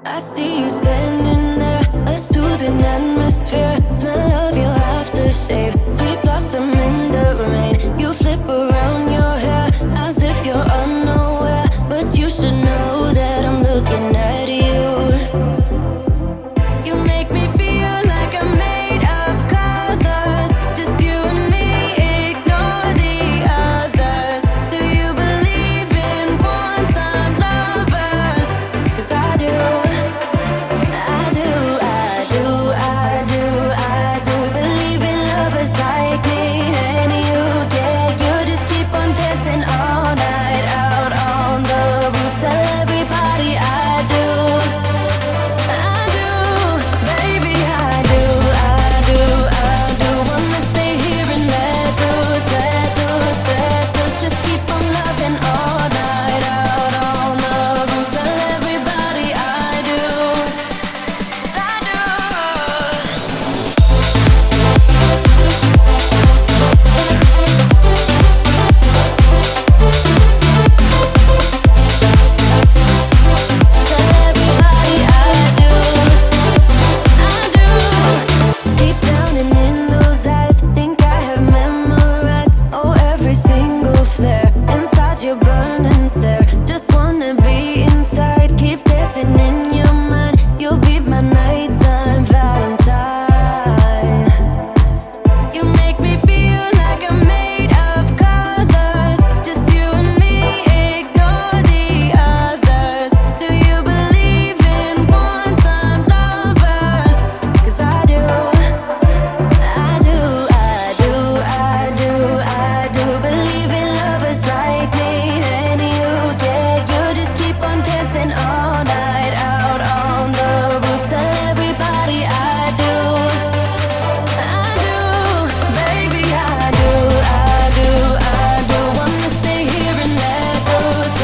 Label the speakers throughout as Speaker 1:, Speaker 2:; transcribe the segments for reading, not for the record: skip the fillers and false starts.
Speaker 1: I see you standing there, a soothing atmosphere. Smell of your aftershave, sweet blossom in the rain. You flip around your hair as if you're unaware, but you should know that I'm looking at you. You make me feel like I'm made of colors, just you and me, ignore the others. Do you believe in one-time lovers? 'Cause I do. Believe in lovers like me and you, yeah. You just keep on dancing all night out on the roof. Tell everybody I do, baby, I do. Wanna stay here and let loose. Just keep on loving all night out on the roof. Tell everybody I do, 'cause I do. Deep down and in those eyes, think I have memorized, oh, every single flare inside your burning stare. Just wanna be inside, keep dancing in your mind. You'll be my nighttime Valentine. You make me feel like I'm made of colors, just you and me, ignore the others. Do you believe in one-time lovers? 'Cause I do. Believe in lovers like me and you, yeah. You just keep on dancing all night out on the roof. Tell everybody I do, baby, I do. Wanna stay here and let loose.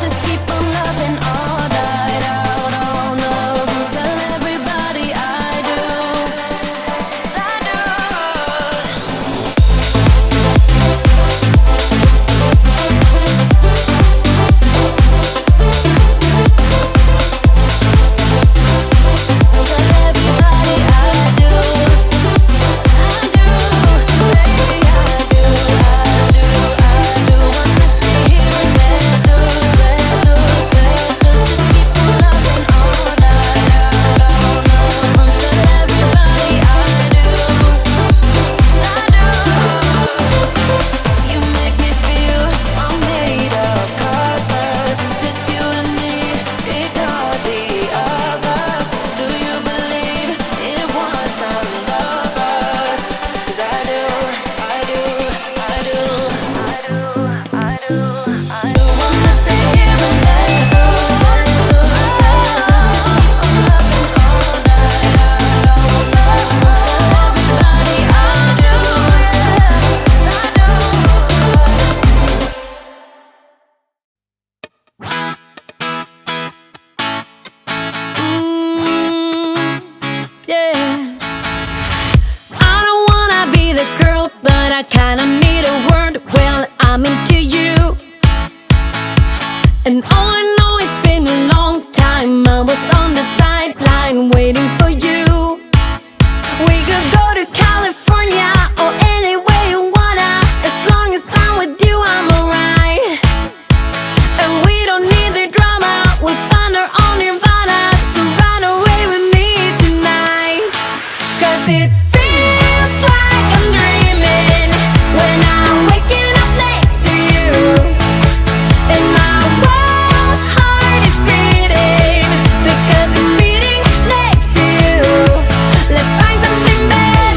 Speaker 1: Just keep on loving all night out on the roof. Tell everybody I do, 'cause I do. You make me feel I'm made of colors, just you and me, ignore the others. Do you believe in one-time lovers? 'Cause I do. Wanna stay here and let loose. Just keep on loving all night out on the roof. Tell everybody I do, yeah. 'Cause I do. Yeah. I don't wanna be the girl, but I kinda need a word. Well, I'm into you, and oh, I know it's been a long time. I was on the sideline waiting for you. We could go to California or anywhere you wanna. As long as I'm with you, I'm alright. And we don't need the drama, we find our own nirvana. So run away with me tonight, 'cause it feels like I'm dreaming when I'm waking up next to you. And my wild heart is beating because it's beating next to you. Let's find something better.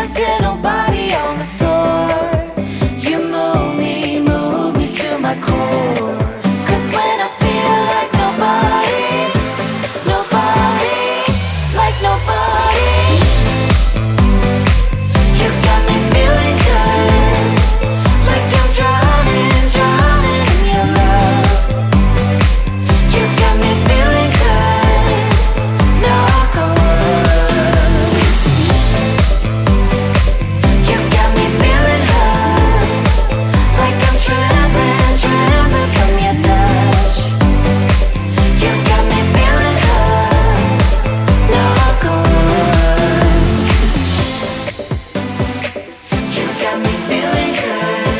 Speaker 1: dance, yeah, nobody on the floor. You move me to my core. 'Cause when I feel like nobody, like nobody, you got me feeling good, like I'm drowning in your love. You got me feeling good, no alcohol. You got me feeling hurt, like I'm trembling from your touch. You got me feeling hurt, no alcohol. You got me feeling good.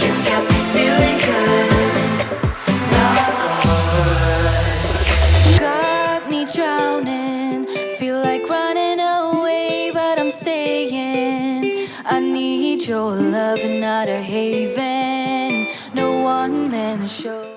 Speaker 1: You got me feeling good, no alcohol. Got me drowning, feel like running away, but I'm staying. I need your love and not a haven, no one man show.